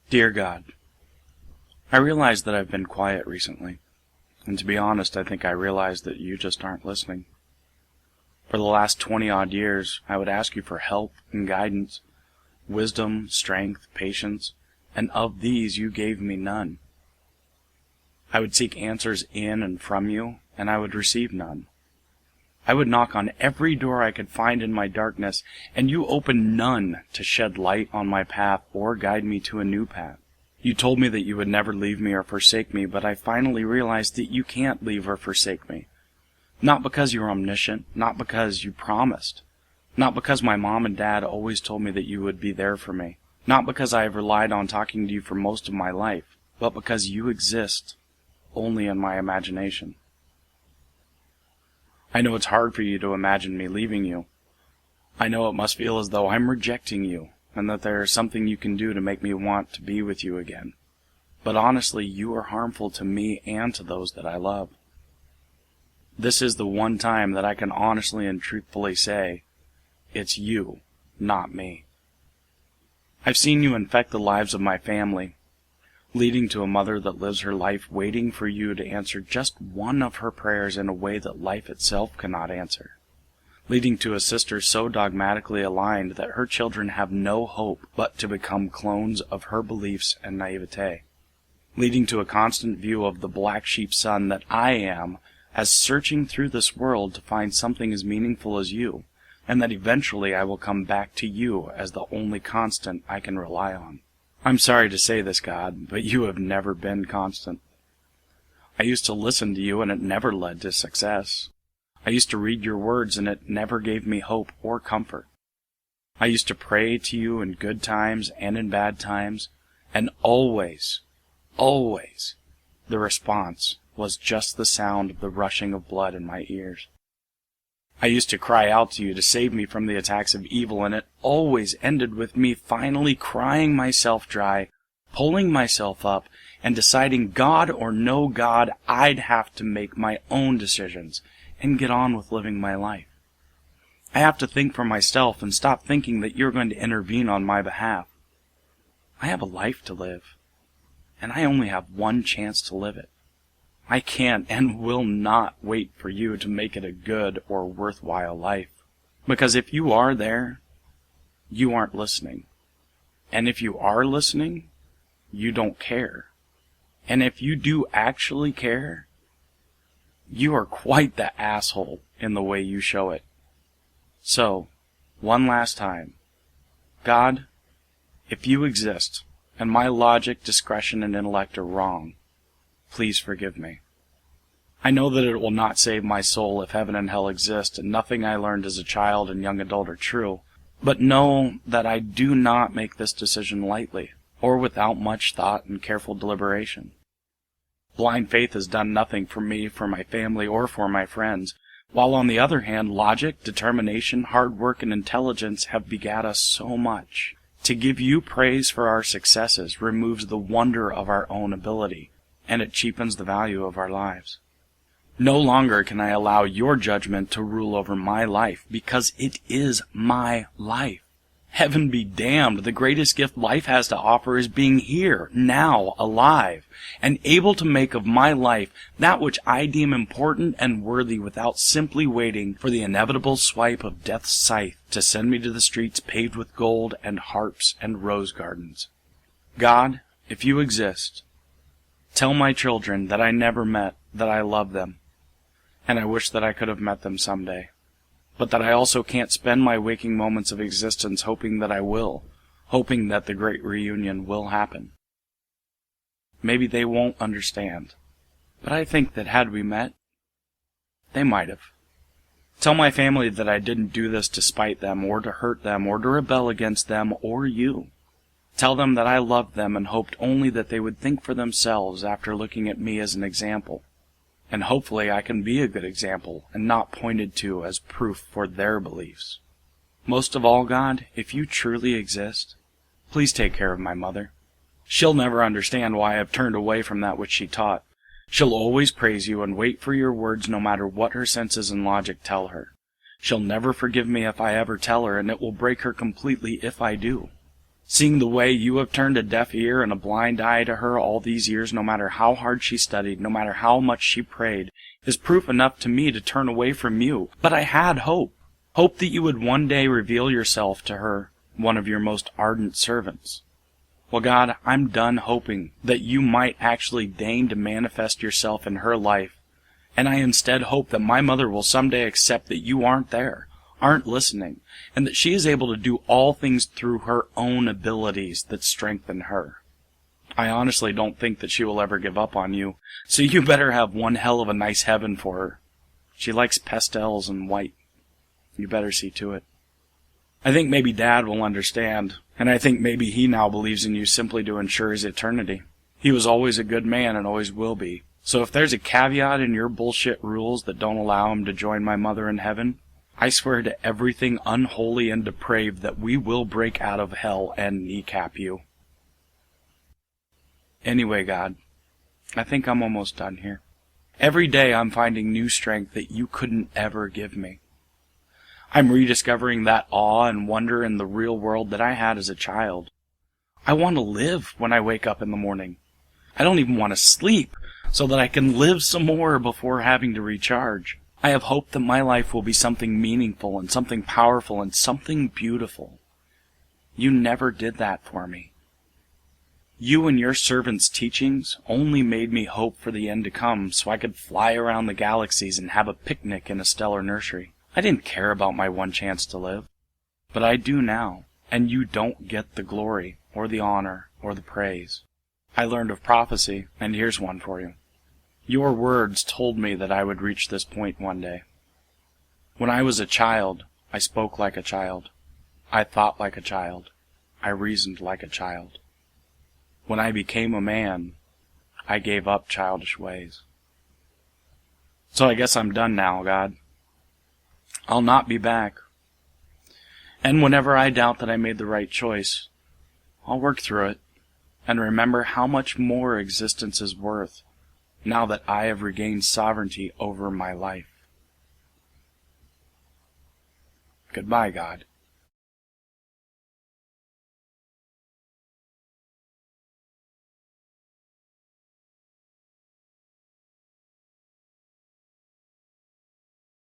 Dear God, I realize that I've been quiet recently, and to be honest, I think I realize that you just aren't listening. For the last 20-odd years, I would ask you for help and guidance, wisdom, strength, patience, and of these you gave me none. I would seek answers in and from you, and I would receive none. I would knock on every door I could find in my darkness, and you opened none to shed light on my path or guide me to a new path. You told me that you would never leave me or forsake me, but I finally realized that you can't leave or forsake me. Not because you're omniscient, not because you promised, not because my mom and dad always told me that you would be there for me, not because I have relied on talking to you for most of my life, but because you exist only in my imagination. I know it's hard for you to imagine me leaving you. I know it must feel as though I'm rejecting you, and that there is something you can do to make me want to be with you again. But honestly, you are harmful to me and to those that I love. This is the one time that I can honestly and truthfully say, it's you, not me. I've seen you infect the lives of my family, leading to a mother that lives her life waiting for you to answer just one of her prayers in a way that life itself cannot answer, leading to a sister so dogmatically aligned that her children have no hope but to become clones of her beliefs and naivete, leading to a constant view of the black sheep son that I am as searching through this world to find something as meaningful as you, and that eventually I will come back to you as the only constant I can rely on. I'm sorry to say this, God, but you have never been constant. I used to listen to you and it never led to success. I used to read your words and it never gave me hope or comfort. I used to pray to you in good times and in bad times, and always, the response was just the sound of the rushing of blood in my ears. I used to cry out to you to save me from the attacks of evil, and it always ended with me finally crying myself dry, pulling myself up, and deciding, God or no God, I'd have to make my own decisions and get on with living my life. I have to think for myself and stop thinking that you're going to intervene on my behalf. I have a life to live, and I only have one chance to live it. I can't and will not wait for you to make it a good or worthwhile life. Because if you are there, you aren't listening. And if you are listening, you don't care. And if you do actually care, you are quite the asshole in the way you show it. So, one last time, God, if you exist, and my logic, discretion, and intellect are wrong, please forgive me. I know that it will not save my soul if heaven and hell exist, and nothing I learned as a child and young adult are true, but know that I do not make this decision lightly, or without much thought and careful deliberation. Blind faith has done nothing for me, for my family, or for my friends, while on the other hand, logic, determination, hard work, and intelligence have begat us so much. To give you praise for our successes removes the wonder of our own ability, and it cheapens the value of our lives. No longer can I allow your judgment to rule over my life, because it is my life. Heaven be damned, the greatest gift life has to offer is being here, now, alive, and able to make of my life that which I deem important and worthy without simply waiting for the inevitable swipe of death's scythe to send me to the streets paved with gold and harps and rose gardens. God, if you exist, tell my children that I never met, that I love them, and I wish that I could have met them someday, but that I also can't spend my waking moments of existence hoping that I will, hoping that the great reunion will happen. Maybe they won't understand, but I think that had we met, they might have. Tell my family that I didn't do this to spite them, or to hurt them, or to rebel against them, or you. Tell them that I loved them and hoped only that they would think for themselves after looking at me as an example. And hopefully I can be a good example and not pointed to as proof for their beliefs. Most of all, God, if you truly exist, please take care of my mother. She'll never understand why I've turned away from that which she taught. She'll always praise you and wait for your words no matter what her senses and logic tell her. She'll never forgive me if I ever tell her, and it will break her completely if I do. Seeing the way you have turned a deaf ear and a blind eye to her all these years, no matter how hard she studied, no matter how much she prayed, is proof enough to me to turn away from you. But I had hope. Hope that you would one day reveal yourself to her, one of your most ardent servants. Well, God, I'm done hoping that you might actually deign to manifest yourself in her life, and I instead hope that my mother will someday accept that you aren't there, aren't listening, and that she is able to do all things through her own abilities that strengthen her. I honestly don't think that she will ever give up on you, so you better have one hell of a nice heaven for her. She likes pastels and white. You better see to it. I think maybe Dad will understand, and I think maybe he now believes in you simply to ensure his eternity. He was always a good man and always will be. So if there's a caveat in your bullshit rules that don't allow him to join my mother in heaven, I swear to everything unholy and depraved that we will break out of hell and kneecap you. Anyway, God, I think I'm almost done here. Every day I'm finding new strength that you couldn't ever give me. I'm rediscovering that awe and wonder in the real world that I had as a child. I want to live when I wake up in the morning. I don't even want to sleep so that I can live some more before having to recharge. I have hope that my life will be something meaningful and something powerful and something beautiful. You never did that for me. You and your servant's teachings only made me hope for the end to come so I could fly around the galaxies and have a picnic in a stellar nursery. I didn't care about my one chance to live, but I do now, and you don't get the glory or the honor or the praise. I learned of prophecy, and here's one for you. Your words told me that I would reach this point one day. When I was a child, I spoke like a child. I thought like a child. I reasoned like a child. When I became a man, I gave up childish ways. So I guess I'm done now, God. I'll not be back. And whenever I doubt that I made the right choice, I'll work through it and remember how much more existence is worth now that I have regained sovereignty over my life. Goodbye, God.